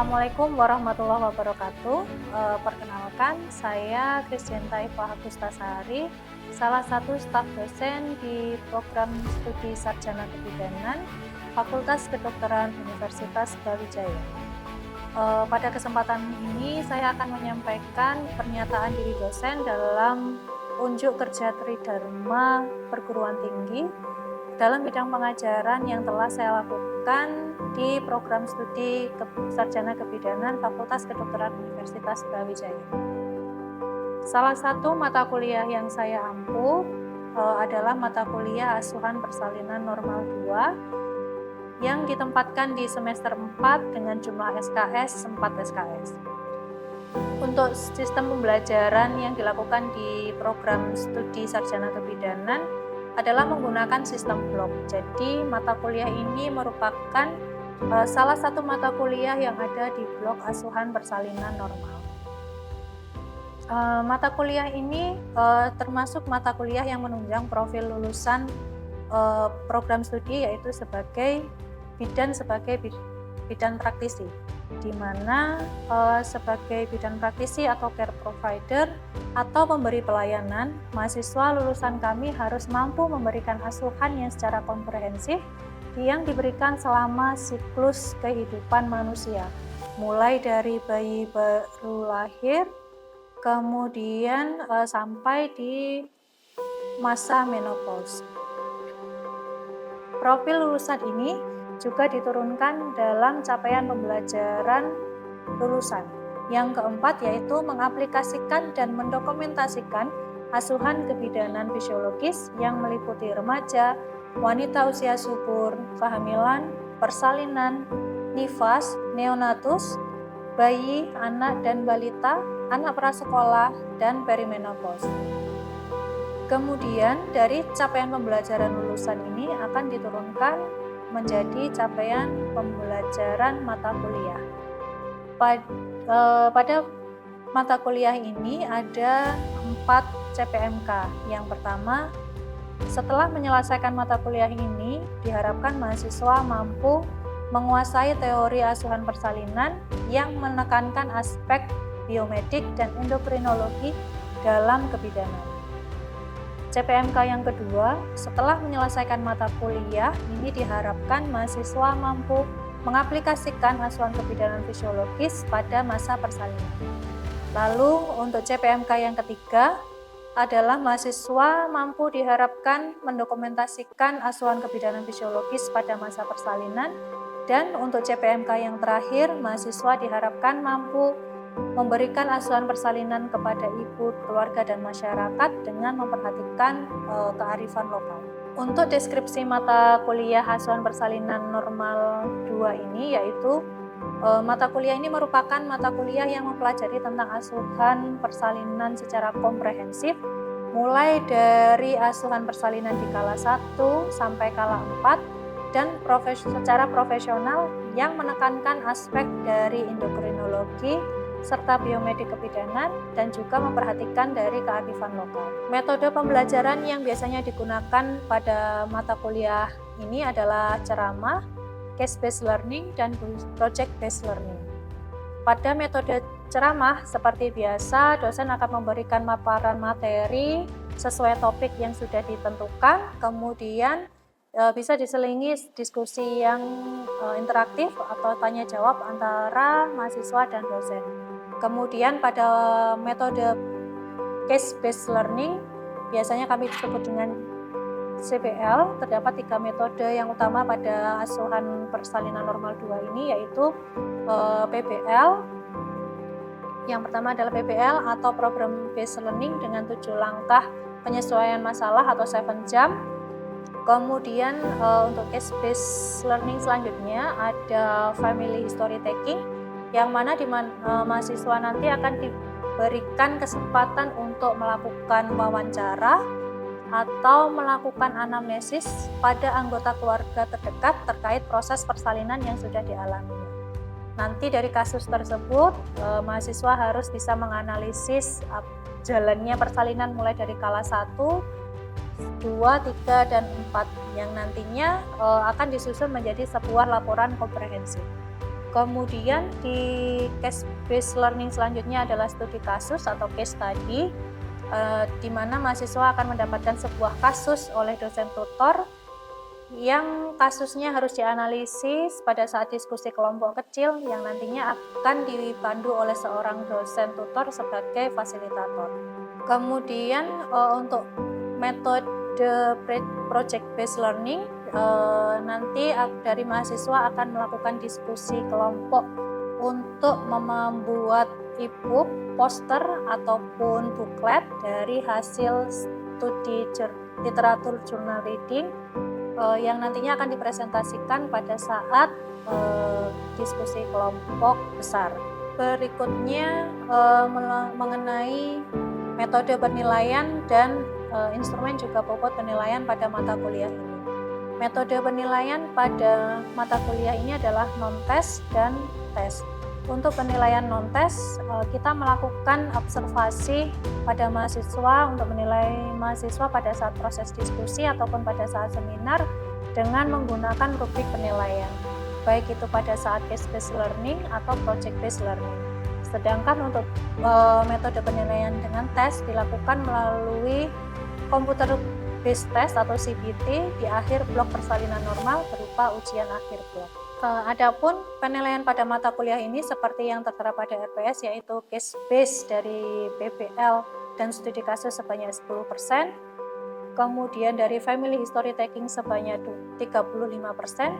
Assalamualaikum warahmatullahi wabarakatuh. Perkenalkan, saya Krisdianta Ifah Agustasari, salah satu staf dosen di program studi Sarjana Kebidanan Fakultas Kedokteran Universitas Brawijaya. Pada kesempatan ini, saya akan menyampaikan pernyataan diri dosen dalam unjuk kerja Tridharma Perguruan Tinggi dalam bidang pengajaran yang telah saya lakukan di program studi Sarjana Kebidanan Fakultas Kedokteran Universitas Brawijaya. Salah satu mata kuliah yang saya ampuh adalah mata kuliah Asuhan Persalinan Normal 2 yang ditempatkan di semester 4 dengan jumlah SKS 4 SKS. Untuk sistem pembelajaran yang dilakukan di program studi Sarjana Kebidanan adalah menggunakan sistem blok. Jadi mata kuliah ini merupakan salah satu mata kuliah yang ada di blok Asuhan Persalinan Normal. Mata kuliah ini termasuk mata kuliah yang menunjang profil lulusan program studi, yaitu sebagai bidan praktisi, di mana sebagai bidan praktisi atau care provider atau pemberi pelayanan, mahasiswa lulusan kami harus mampu memberikan asuhan yang secara komprehensif yang diberikan selama siklus kehidupan manusia, mulai dari bayi baru lahir, kemudian sampai di masa menopause. Profil lulusan ini juga diturunkan dalam capaian pembelajaran lulusan. Yang keempat yaitu mengaplikasikan dan mendokumentasikan asuhan kebidanan fisiologis yang meliputi remaja, wanita usia subur, kehamilan, persalinan, nifas, neonatus, bayi, anak dan balita, anak prasekolah, dan perimenopause. Kemudian dari capaian pembelajaran lulusan ini akan diturunkan menjadi capaian pembelajaran mata kuliah. Pada mata kuliah ini ada 4 CPMK. Yang pertama, setelah menyelesaikan mata kuliah ini, diharapkan mahasiswa mampu menguasai teori asuhan persalinan yang menekankan aspek biomedik dan endokrinologi dalam kebidanan. CPMK yang kedua, setelah menyelesaikan mata kuliah, ini diharapkan mahasiswa mampu mengaplikasikan asuhan kebidanan fisiologis pada masa persalinan. Lalu untuk CPMK yang ketiga adalah mahasiswa mampu diharapkan mendokumentasikan asuhan kebidanan fisiologis pada masa persalinan, dan untuk CPMK yang terakhir mahasiswa diharapkan mampu memberikan asuhan persalinan kepada ibu, keluarga, dan masyarakat dengan memperhatikan kearifan lokal. Untuk deskripsi mata kuliah Asuhan Persalinan Normal 2 ini, yaitu mata kuliah ini merupakan mata kuliah yang mempelajari tentang asuhan persalinan secara komprehensif, mulai dari asuhan persalinan di kala 1 sampai kala 4, dan secara profesional yang menekankan aspek dari endokrinologi, serta biomedik kebidanan, dan juga memperhatikan dari kearifan lokal. Metode pembelajaran yang biasanya digunakan pada mata kuliah ini adalah ceramah, case-based learning, dan project-based learning. Pada metode ceramah, seperti biasa, dosen akan memberikan paparan materi sesuai topik yang sudah ditentukan, kemudian bisa diselingi diskusi yang interaktif atau tanya jawab antara mahasiswa dan dosen. Kemudian pada metode case-based learning, biasanya kami sebut dengan CBL, terdapat 3 metode yang utama pada Asuhan Persalinan Normal 2 ini, yaitu PBL. Yang pertama adalah PBL atau Program Based Learning dengan 7 langkah penyesuaian masalah atau 7 jam. Kemudian untuk case-based learning selanjutnya ada Family History Taking, yang mana mahasiswa nanti akan diberikan kesempatan untuk melakukan wawancara atau melakukan anamnesis pada anggota keluarga terdekat terkait proses persalinan yang sudah dialami. Nanti dari kasus tersebut, mahasiswa harus bisa menganalisis jalannya persalinan mulai dari kala 1, 2, 3, dan 4 yang nantinya akan disusun menjadi sebuah laporan komprehensif. Kemudian di case based learning selanjutnya adalah studi kasus atau case study, di mana mahasiswa akan mendapatkan sebuah kasus oleh dosen tutor yang kasusnya harus dianalisis pada saat diskusi kelompok kecil yang nantinya akan dipandu oleh seorang dosen tutor sebagai fasilitator. Kemudian untuk metode project based learning, nanti dari mahasiswa akan melakukan diskusi kelompok untuk membuat e-book, poster ataupun booklet dari hasil studi literatur journal reading yang nantinya akan dipresentasikan pada saat diskusi kelompok besar. Berikutnya mengenai metode penilaian dan instrumen juga bobot penilaian pada mata kuliah ini. Metode penilaian pada mata kuliah ini adalah non-tes dan tes. Untuk penilaian non-tes, kita melakukan observasi pada mahasiswa untuk menilai mahasiswa pada saat proses diskusi ataupun pada saat seminar dengan menggunakan rubrik penilaian, baik itu pada saat case-based learning atau project-based learning. Sedangkan untuk metode penilaian dengan tes dilakukan melalui computer based test atau CBT di akhir blok persalinan normal berupa ujian akhir blok. Adapun penilaian pada mata kuliah ini seperti yang tertera pada RPS, yaitu case base dari PBL dan studi kasus sebanyak 10%, kemudian dari family history taking sebanyak 35%,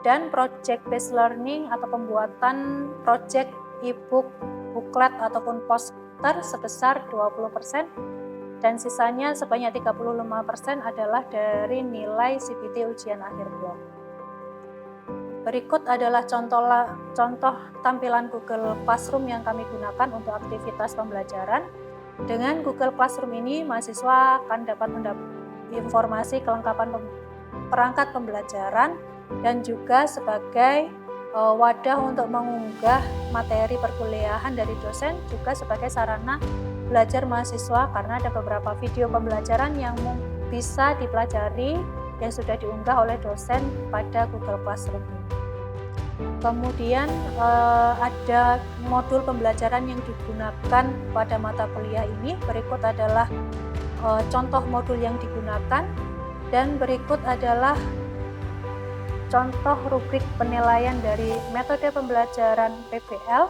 dan project based learning atau pembuatan project e-book, booklet ataupun poster sebesar 20%, dan sisanya sebanyak 35% adalah dari nilai CBT ujian akhir blok. Berikut adalah contoh tampilan Google Classroom yang kami gunakan untuk aktivitas pembelajaran. Dengan Google Classroom ini, mahasiswa akan dapat mendapat informasi kelengkapan perangkat pembelajaran dan juga sebagai wadah untuk mengunggah materi perkuliahan dari dosen, juga sebagai sarana belajar mahasiswa karena ada beberapa video pembelajaran yang bisa dipelajari yang sudah diunggah oleh dosen pada Google Classroom. Kemudian ada modul pembelajaran yang digunakan pada mata kuliah ini. Berikut adalah contoh modul yang digunakan, dan berikut adalah contoh rubrik penilaian dari metode pembelajaran PBL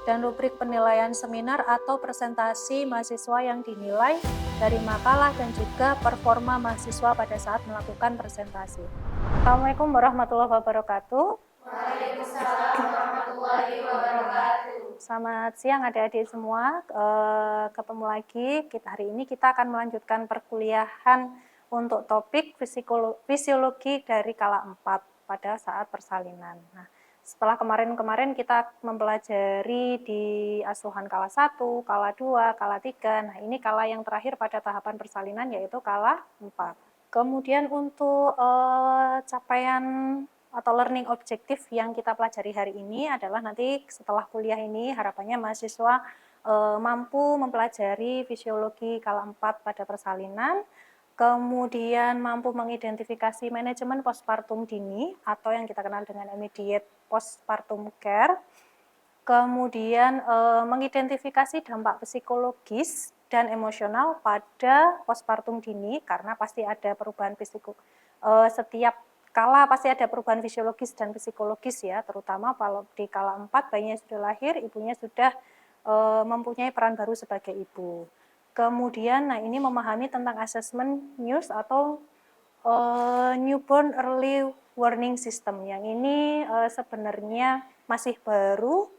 dan rubrik penilaian seminar atau presentasi mahasiswa yang dinilai dari makalah dan juga performa mahasiswa pada saat melakukan presentasi. Assalamualaikum warahmatullahi wabarakatuh. Waalaikumsalam warahmatullahi wabarakatuh. Selamat siang adik-adik semua, ketemu lagi. Hari ini kita akan melanjutkan perkuliahan untuk topik fisiologi dari kala 4 pada saat persalinan. Nah, setelah kemarin kita mempelajari di asuhan kala 1, kala 2, kala 3, nah ini kala yang terakhir pada tahapan persalinan yaitu kala 4. Kemudian untuk capaian atau learning objektif yang kita pelajari hari ini adalah nanti setelah kuliah ini harapannya mahasiswa mampu mempelajari fisiologi kala 4 pada persalinan, kemudian mampu mengidentifikasi manajemen postpartum dini atau yang kita kenal dengan immediate postpartum care, kemudian mengidentifikasi dampak psikologis dan emosional pada postpartum dini karena pasti ada perubahan setiap kala pasti ada perubahan fisiologis dan psikologis ya, terutama kalau di kala 4 bayinya sudah lahir, ibunya sudah mempunyai peran baru sebagai ibu. Kemudian, nah ini memahami tentang assessment news atau newborn early warning system. Yang ini sebenarnya masih baru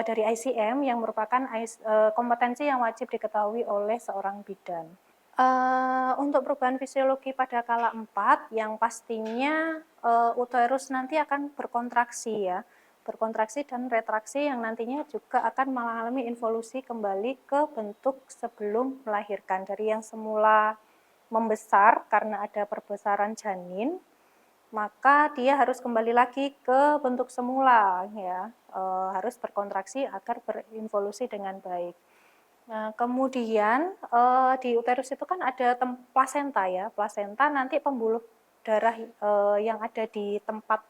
dari ICM yang merupakan kompetensi yang wajib diketahui oleh seorang bidan. Untuk perubahan fisiologi pada kala 4 yang pastinya uterus nanti akan berkontraksi ya, berkontraksi dan retraksi yang nantinya juga akan mengalami involusi kembali ke bentuk sebelum melahirkan, dari yang semula membesar karena ada perbesaran janin, maka dia harus kembali lagi ke bentuk semula ya, harus berkontraksi agar berinvolusi dengan baik. Nah, kemudian di uterus itu kan ada plasenta ya. Plasenta nanti pembuluh darah yang ada di tempat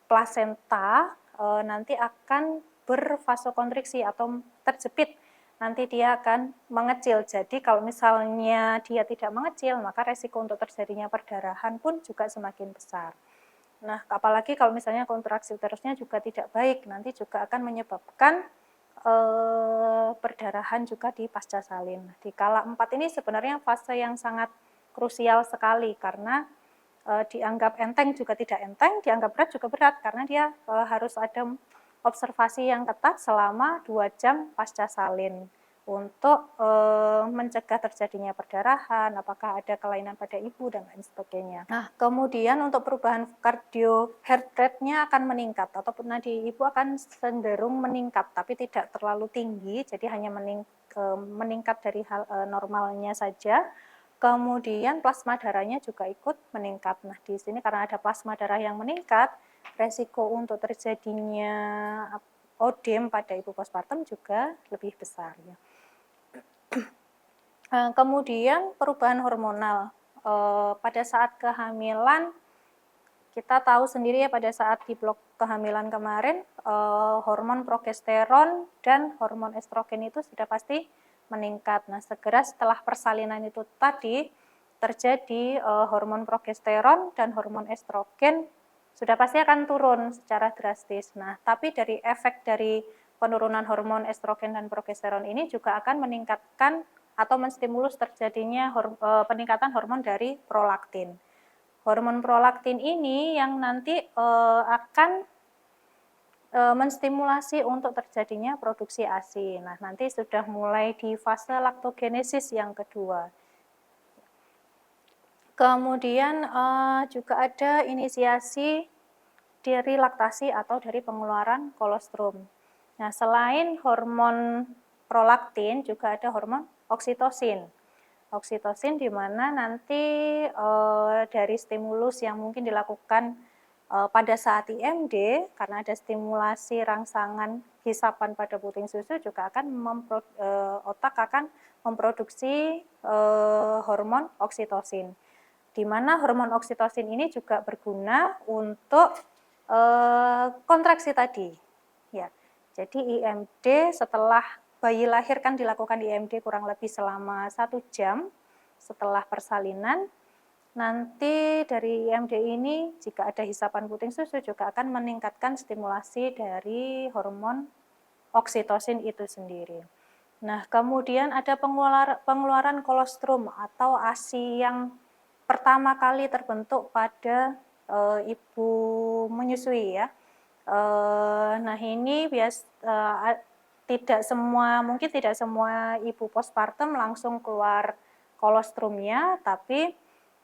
plasenta nanti akan bervasokonstriksi atau terjepit, nanti dia akan mengecil. Jadi kalau misalnya dia tidak mengecil, maka resiko untuk terjadinya perdarahan pun juga semakin besar. Nah, apalagi kalau misalnya kontraksi uterusnya juga tidak baik, nanti juga akan menyebabkan perdarahan juga di pasca salin. Di kala 4 ini sebenarnya fase yang sangat krusial sekali karena dianggap enteng juga tidak enteng, dianggap berat juga berat karena dia harus ada observasi yang ketat selama 2 jam pasca salin untuk mencegah terjadinya perdarahan, apakah ada kelainan pada ibu dan lain sebagainya. Nah, kemudian untuk perubahan kardio heart rate-nya akan meningkat ataupun nadi ibu akan cenderung meningkat tapi tidak terlalu tinggi, jadi hanya meningkat dari normalnya saja. Kemudian plasma darahnya juga ikut meningkat. Nah, di sini karena ada plasma darah yang meningkat, resiko untuk terjadinya ODEM pada ibu postpartum juga lebih besar ya. Kemudian perubahan hormonal. Pada saat kehamilan, kita tahu sendiri ya pada saat di blok kehamilan kemarin, hormon progesteron dan hormon estrogen itu sudah pasti meningkat. Nah, segera setelah persalinan itu tadi terjadi hormon progesteron dan hormon estrogen sudah pasti akan turun secara drastis. Nah, tapi dari efek dari penurunan hormon estrogen dan progesteron ini juga akan meningkatkan atau menstimulus terjadinya peningkatan hormon dari prolaktin. Hormon prolaktin ini yang nanti akan menstimulasi untuk terjadinya produksi ASI. Nah, nanti sudah mulai di fase laktogenesis yang kedua. Kemudian juga ada inisiasi dari laktasi atau dari pengeluaran kolostrum. Nah, selain hormon prolaktin juga ada hormon oksitosin. Oksitosin di mana nanti dari stimulus yang mungkin dilakukan pada saat IMD karena ada stimulasi rangsangan hisapan pada puting susu juga akan otak akan memproduksi hormon oksitosin. Di mana hormon oksitosin ini juga berguna untuk kontraksi tadi. Ya. Jadi IMD setelah bayi lahir kan dilakukan IMD kurang lebih selama 1 jam setelah persalinan. Nanti dari IMD ini jika ada hisapan puting susu juga akan meningkatkan stimulasi dari hormon oksitosin itu sendiri. Nah, kemudian ada pengeluaran kolostrum atau ASI yang pertama kali terbentuk pada ibu menyusui ya. Nah, ini mungkin tidak semua ibu postpartum langsung keluar kolostrumnya, tapi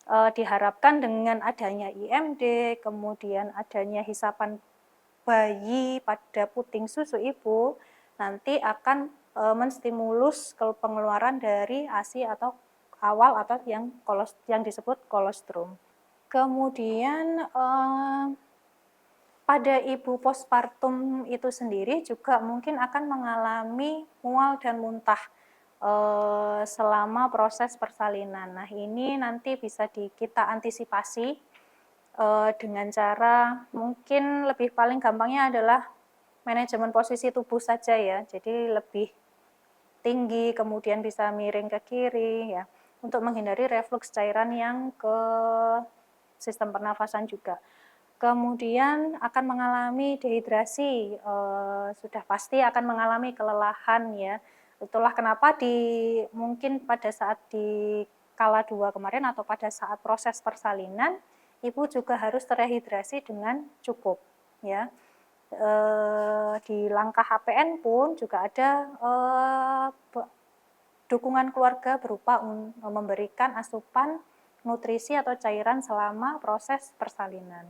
diharapkan dengan adanya IMD, kemudian adanya hisapan bayi pada puting susu ibu, nanti akan menstimulus pengeluaran dari ASI atau awal atau yang disebut kolostrum. Kemudian pada ibu postpartum itu sendiri juga mungkin akan mengalami mual dan muntah selama proses persalinan. Nah, ini nanti bisa kita antisipasi dengan cara mungkin paling gampangnya adalah manajemen posisi tubuh saja ya. Jadi lebih tinggi, kemudian bisa miring ke kiri ya, untuk menghindari reflux cairan yang ke sistem pernafasan juga. Kemudian akan mengalami dehidrasi, sudah pasti akan mengalami kelelahan ya. Itulah kenapa mungkin pada saat di kala 2 kemarin atau pada saat proses persalinan, ibu juga harus terhidrasi dengan cukup ya. Di langkah HPN pun juga ada dukungan keluarga berupa memberikan asupan nutrisi atau cairan selama proses persalinan.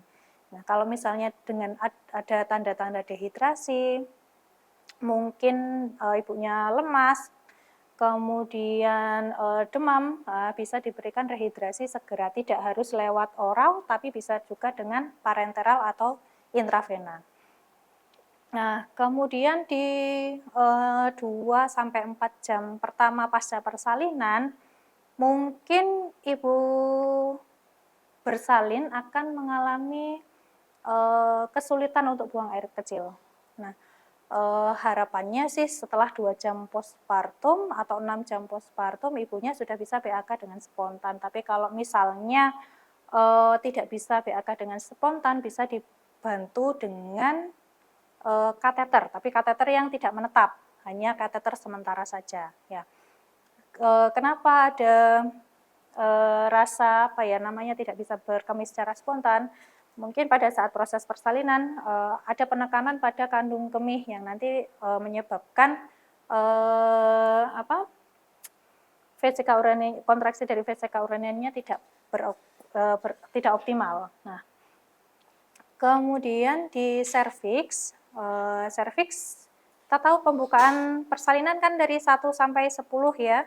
Nah, kalau misalnya dengan ada tanda-tanda dehidrasi, mungkin ibunya lemas, kemudian demam, bisa diberikan rehidrasi segera, tidak harus lewat oral, tapi bisa juga dengan parenteral atau intravena. Nah, kemudian di 2-4 jam pertama pasca persalinan, mungkin ibu bersalin akan mengalami kesulitan untuk buang air kecil. Nah, harapannya sih setelah 2 jam postpartum atau 6 jam postpartum ibunya sudah bisa BAK dengan spontan. Tapi kalau misalnya tidak bisa BAK dengan spontan, bisa dibantu dengan kateter, tapi kateter yang tidak menetap, hanya kateter sementara saja. Ya. Kenapa ada rasa tidak bisa berkemih secara spontan? Mungkin pada saat proses persalinan ada penekanan pada kandung kemih yang nanti menyebabkan vesika urania, kontraksi dari vesika uranianya tidak tidak optimal. Nah, kemudian di serviks, kita tahu pembukaan persalinan kan dari 1 sampai 10 ya.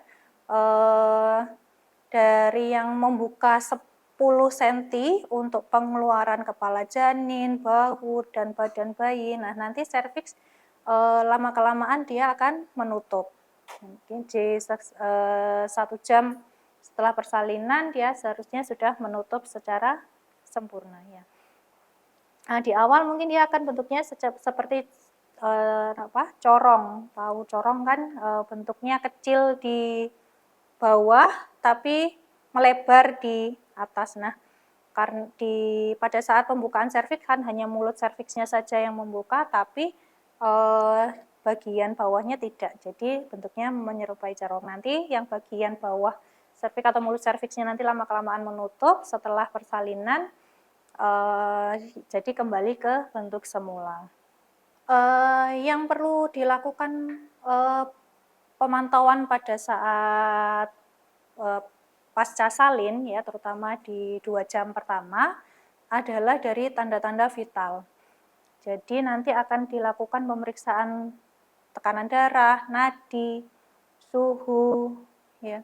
Dari yang membuka 10 cm untuk pengeluaran kepala janin, bahu, dan badan bayi. Nah, nanti serviks lama-kelamaan dia akan menutup. Mungkin di 1 jam setelah persalinan dia seharusnya sudah menutup secara sempurna ya. Nah, di awal mungkin dia akan bentuknya seperti corong. Tahu corong kan, bentuknya kecil di bawah tapi melebar di atas. Nah, karena pada saat pembukaan serviks kan hanya mulut serviksnya saja yang membuka, tapi bagian bawahnya tidak. Jadi bentuknya menyerupai corong. Nanti yang bagian bawah serviks atau mulut serviksnya nanti lama-kelamaan menutup setelah persalinan, jadi kembali ke bentuk semula. Yang perlu dilakukan pemantauan pada saat pasca salin ya, terutama di 2 jam pertama adalah dari tanda-tanda vital. Jadi nanti akan dilakukan pemeriksaan tekanan darah, nadi, suhu ya.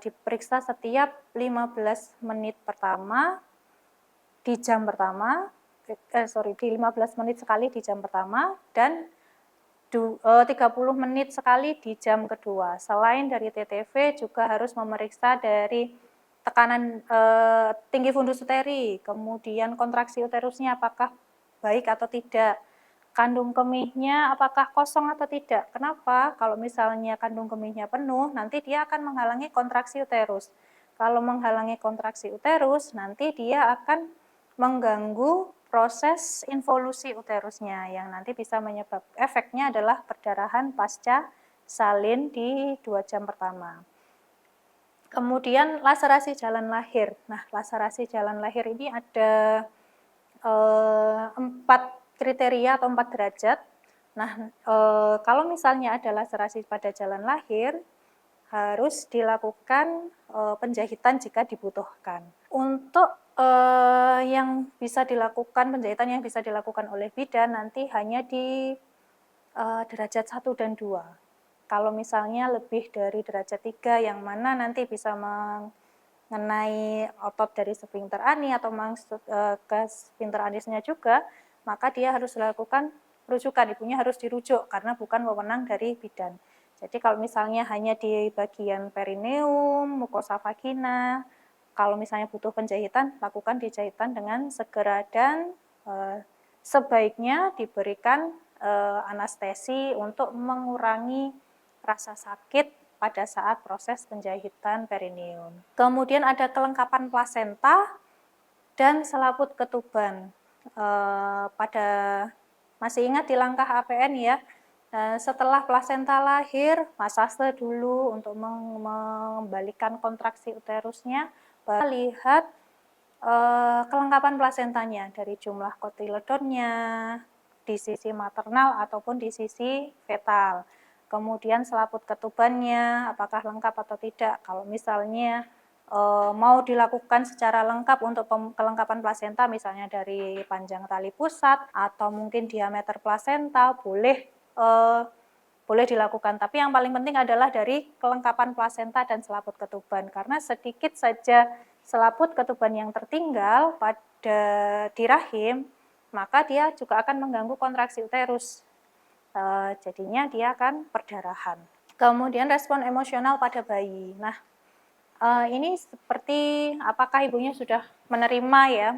Diperiksa setiap 15 menit pertama di jam pertama, di 15 menit sekali di jam pertama dan 30 menit sekali di jam kedua. Selain dari TTV juga harus memeriksa dari tekanan tinggi fundus uteri, kemudian kontraksi uterusnya apakah baik atau tidak, kandung kemihnya apakah kosong atau tidak. Kenapa? Kalau misalnya kandung kemihnya penuh, nanti dia akan menghalangi kontraksi uterus. Kalau menghalangi kontraksi uterus, nanti dia akan mengganggu proses involusi uterusnya yang nanti bisa menyebabkan efeknya adalah perdarahan pasca salin di 2 jam pertama. Kemudian laserasi jalan lahir. Nah, laserasi jalan lahir ini ada 4 kriteria atau 4 derajat. Nah, kalau misalnya ada laserasi pada jalan lahir, harus dilakukan penjahitan jika dibutuhkan. Untuk yang bisa dilakukan, penjahitan yang bisa dilakukan oleh bidan nanti hanya di derajat 1 dan 2. Kalau misalnya lebih dari derajat 3 yang mana nanti bisa mengenai otot dari sphincter ani atau ke sphincter anisnya juga, maka dia harus dilakukan rujukan, ibunya harus dirujuk karena bukan wewenang dari bidan. Jadi kalau misalnya hanya di bagian perineum, mukosa vagina, kalau misalnya butuh penjahitan, lakukan dijahitan dengan segera dan sebaiknya diberikan anestesi untuk mengurangi rasa sakit pada saat proses penjahitan perineum. Kemudian ada kelengkapan plasenta dan selaput ketuban. Masih ingat di langkah APN ya, setelah plasenta lahir, masase dulu untuk mengembalikan kontraksi uterusnya, baru lihat kelengkapan plasentanya dari jumlah kotiledonnya, di sisi maternal ataupun di sisi fetal. Kemudian selaput ketubannya, apakah lengkap atau tidak. Kalau misalnya mau dilakukan secara lengkap untuk kelengkapan plasenta, misalnya dari panjang tali pusat atau mungkin diameter plasenta, boleh dilakukan. Tapi yang paling penting adalah dari kelengkapan plasenta dan selaput ketuban, karena sedikit saja selaput ketuban yang tertinggal di rahim, maka dia juga akan mengganggu kontraksi uterus. Jadinya dia akan perdarahan. Kemudian respon emosional pada bayi. Nah, Ini seperti apakah ibunya sudah menerima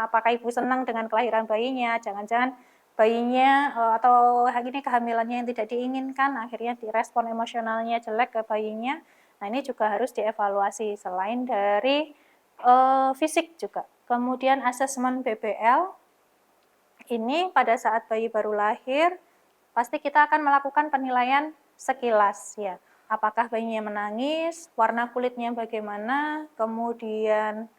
apakah ibu senang dengan kelahiran bayinya, jangan-jangan bayinya atau ini kehamilannya yang tidak diinginkan, akhirnya direspon emosionalnya jelek ke bayinya. Nah, ini juga harus dievaluasi selain dari fisik juga. Kemudian asesmen BBL, ini pada saat bayi baru lahir, pasti kita akan melakukan penilaian sekilas ya. Apakah bayinya menangis, warna kulitnya bagaimana, kemudian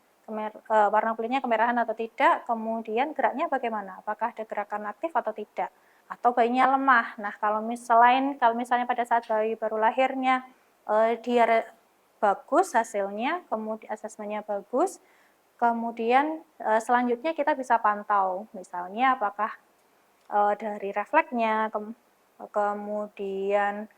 warna kulitnya kemerahan atau tidak, kemudian geraknya bagaimana, apakah ada gerakan aktif atau tidak, atau bayinya lemah. Nah, kalau misalnya pada saat bayi baru lahirnya dia bagus hasilnya, kemudian asesmennya bagus, kemudian selanjutnya kita bisa pantau, misalnya apakah dari refleksnya, kemudian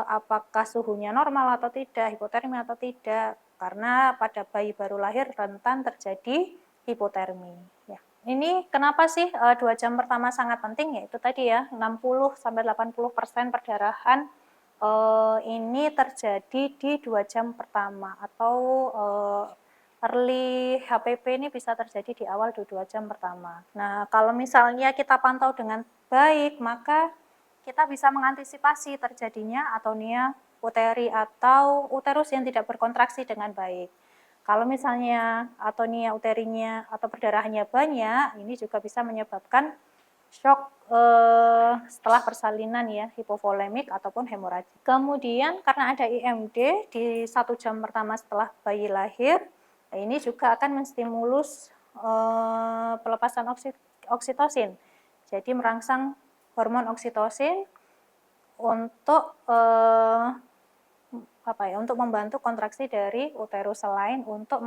apakah suhunya normal atau tidak, hipotermi atau tidak, karena pada bayi baru lahir rentan terjadi hipotermi. Ya. Ini kenapa sih 2 jam pertama sangat penting, yaitu tadi ya 60-80% perdarahan ini terjadi di 2 jam pertama, atau early HPP ini bisa terjadi di awal 2 jam pertama. Nah, kalau misalnya kita pantau dengan baik, maka kita bisa mengantisipasi terjadinya atonia uteri atau uterus yang tidak berkontraksi dengan baik. Kalau misalnya atonia uterinya atau perdarahannya banyak, ini juga bisa menyebabkan shock setelah persalinan ya, hipovolemik ataupun hemoragik. Kemudian karena ada IMD di 1 jam pertama setelah bayi lahir, ini juga akan menstimulus pelepasan oksitosin. Jadi merangsang hormon oksitosin untuk untuk membantu kontraksi dari uterus selain untuk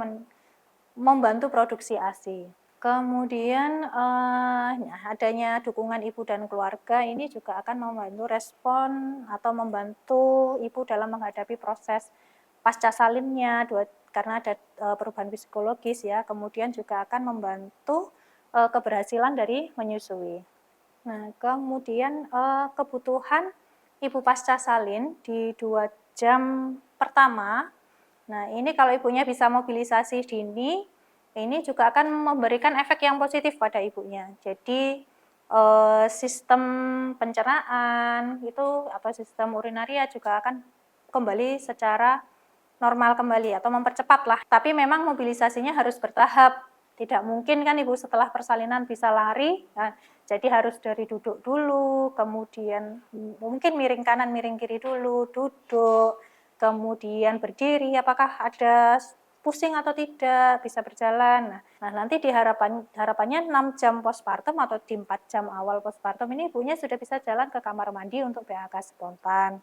membantu produksi ASI. Kemudian adanya dukungan ibu dan keluarga ini juga akan membantu respon atau membantu ibu dalam menghadapi proses pasca salinnya, karena ada perubahan psikologis ya, kemudian juga akan membantu keberhasilan dari menyusui. Nah, kemudian kebutuhan ibu pasca salin di 2 jam pertama, nah ini kalau ibunya bisa mobilisasi dini, ini juga akan memberikan efek yang positif pada ibunya. Jadi sistem pencernaan itu atau sistem urinaria juga akan kembali secara normal kembali atau mempercepat lah. Tapi memang mobilisasinya harus bertahap. Tidak mungkin kan ibu setelah persalinan bisa lari. Nah, jadi harus dari duduk dulu, kemudian mungkin miring kanan, miring kiri dulu, duduk, kemudian berdiri, apakah ada pusing atau tidak, bisa berjalan. Nah, nanti harapannya 6 jam postpartum atau di 4 jam awal postpartum ini ibunya sudah bisa jalan ke kamar mandi untuk BAK spontan.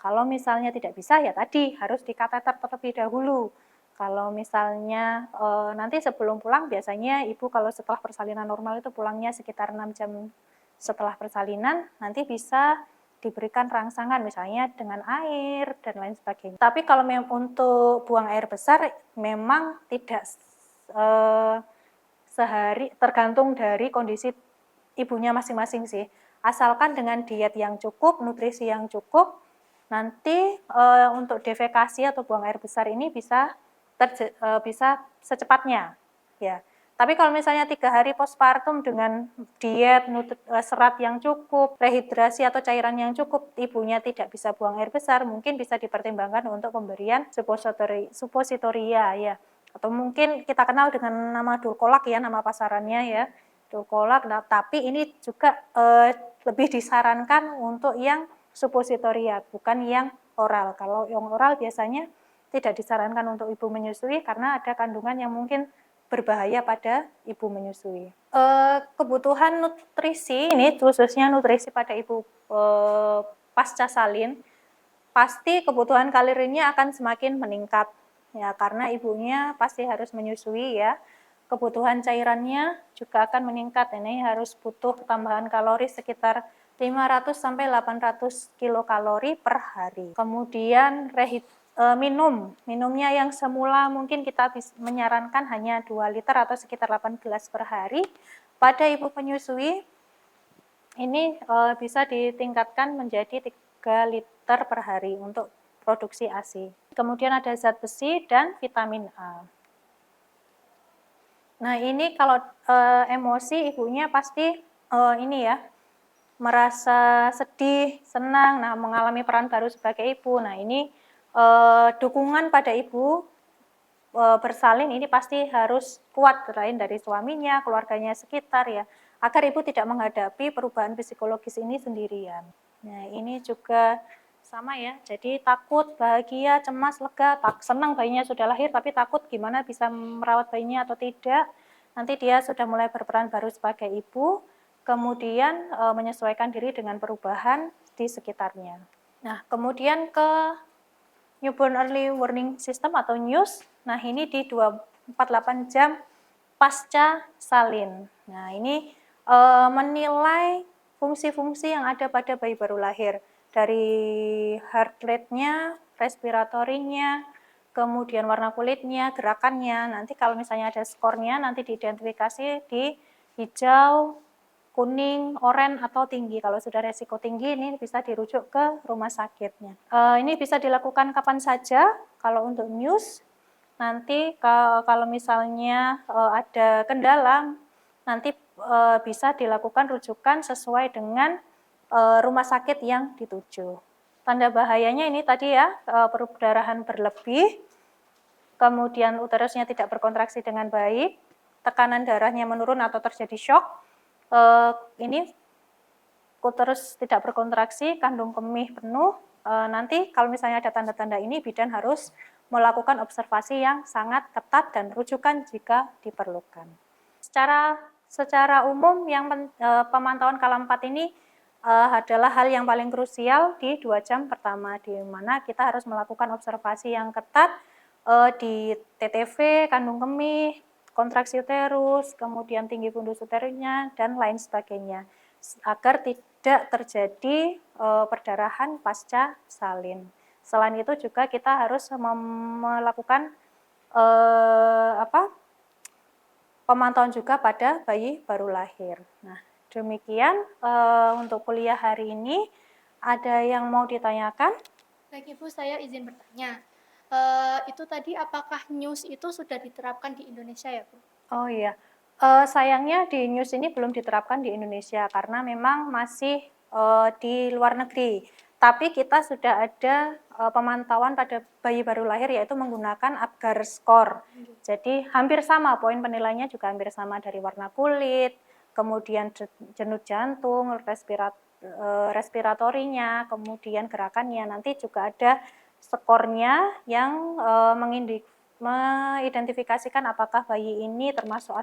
Kalau misalnya tidak bisa, ya tadi harus dikateter terlebih dahulu. Kalau misalnya nanti sebelum pulang, biasanya ibu kalau setelah persalinan normal itu pulangnya sekitar 6 jam setelah persalinan, nanti bisa diberikan rangsangan misalnya dengan air dan lain sebagainya. Tapi kalau untuk buang air besar memang tidak sehari, tergantung dari kondisi ibunya masing-masing sih. Asalkan dengan diet yang cukup, nutrisi yang cukup, nanti untuk defekasi atau buang air besar ini bisa secepatnya ya. Tapi kalau misalnya 3 hari postpartum dengan diet serat yang cukup, rehidrasi atau cairan yang cukup, ibunya tidak bisa buang air besar, mungkin bisa dipertimbangkan untuk pemberian suppositoria ya. Atau mungkin kita kenal dengan nama Dulcolak ya, nama pasarannya ya, Dulcolak. Nah, tapi ini juga lebih disarankan untuk yang suppositoria, bukan yang oral. Kalau yang oral biasanya tidak disarankan untuk ibu menyusui karena ada kandungan yang mungkin berbahaya pada ibu menyusui. Kebutuhan nutrisi ini khususnya nutrisi pada ibu pasca salin, pasti kebutuhan kalorinya akan semakin meningkat ya, karena ibunya pasti harus menyusui ya. Kebutuhan cairannya juga akan meningkat. Ini harus butuh tambahan kalori sekitar 500 sampai 800 kilokalori per hari. Kemudian minumnya yang semula mungkin kita menyarankan hanya 2 liter atau sekitar 8 gelas per hari. Pada ibu penyusui ini bisa ditingkatkan menjadi 3 liter per hari untuk produksi ASI. kemudian ada zat besi dan vitamin A. Nah, ini kalau emosi ibunya pasti ini ya, merasa sedih, senang, nah mengalami peran baru sebagai ibu. Nah, ini dukungan pada ibu bersalin ini pasti harus kuat selain dari suaminya, keluarganya sekitar ya, agar ibu tidak menghadapi perubahan psikologis ini sendirian. Nah, ini juga sama ya, jadi takut, bahagia, cemas, lega, senang bayinya sudah lahir, tapi takut gimana bisa merawat bayinya atau tidak. Nanti dia sudah mulai berperan baru sebagai ibu, kemudian menyesuaikan diri dengan perubahan di sekitarnya. Nah, kemudian ke Newborn Early Warning System atau NEWS, nah ini di 48 jam pasca salin. Nah, ini menilai fungsi-fungsi yang ada pada bayi baru lahir, dari heart rate-nya, respiratorinya, kemudian warna kulitnya, gerakannya. Nanti kalau misalnya ada skornya, nanti diidentifikasi di hijau, kuning, oranye, atau tinggi. Kalau sudah resiko tinggi, ini bisa dirujuk ke rumah sakitnya. Ini bisa dilakukan kapan saja. Kalau untuk NEWS, nanti kalau misalnya ada kendala, nanti bisa dilakukan rujukan sesuai dengan rumah sakit yang dituju. Tanda bahayanya ini tadi ya, perdarahan berlebih, kemudian uterusnya tidak berkontraksi dengan baik, tekanan darahnya menurun atau terjadi shock, ini uterus tidak berkontraksi, kandung kemih penuh. Nanti kalau misalnya ada tanda-tanda ini, bidan harus melakukan observasi yang sangat ketat dan rujukan jika diperlukan. Secara umum yang pemantauan kala 4 ini adalah hal yang paling krusial di 2 jam pertama, di mana kita harus melakukan observasi yang ketat di TTV, kandung kemih, kontraksi uterus, kemudian tinggi fundus uterusnya, dan lain sebagainya, agar tidak terjadi perdarahan pasca salin. Selain itu juga kita harus melakukan pemantauan juga pada bayi baru lahir. Nah, demikian untuk kuliah hari ini. Ada yang mau ditanyakan? Baik Ibu, saya izin bertanya. Itu tadi apakah NEWS itu sudah diterapkan di Indonesia ya Bu? Oh iya, sayangnya di NEWS ini belum diterapkan di Indonesia karena memang masih di luar negeri. Tapi kita sudah ada pemantauan pada bayi baru lahir, yaitu menggunakan Apgar Score. Jadi hampir sama, poin penilaiannya juga hampir sama, dari warna kulit, kemudian denyut jantung, respiratorinya, kemudian gerakannya. Nanti juga ada skornya yang mengidentifikasikan apakah bayi ini termasuk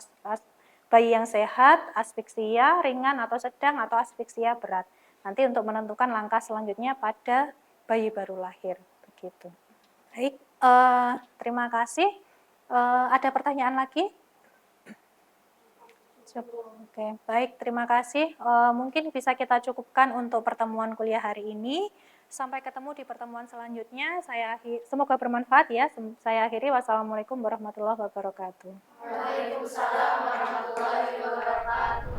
bayi yang sehat, asfiksia ringan atau sedang, atau asfiksia berat. Nanti untuk menentukan langkah selanjutnya pada bayi baru lahir. Begitu. Baik, terima kasih. Ada pertanyaan lagi? Oke, baik, terima kasih. Mungkin bisa kita cukupkan untuk pertemuan kuliah hari ini. Sampai ketemu di pertemuan selanjutnya. Semoga bermanfaat ya. Saya akhiri. Wassalamualaikum warahmatullahi wabarakatuh. Waalaikumsalam warahmatullahi wabarakatuh.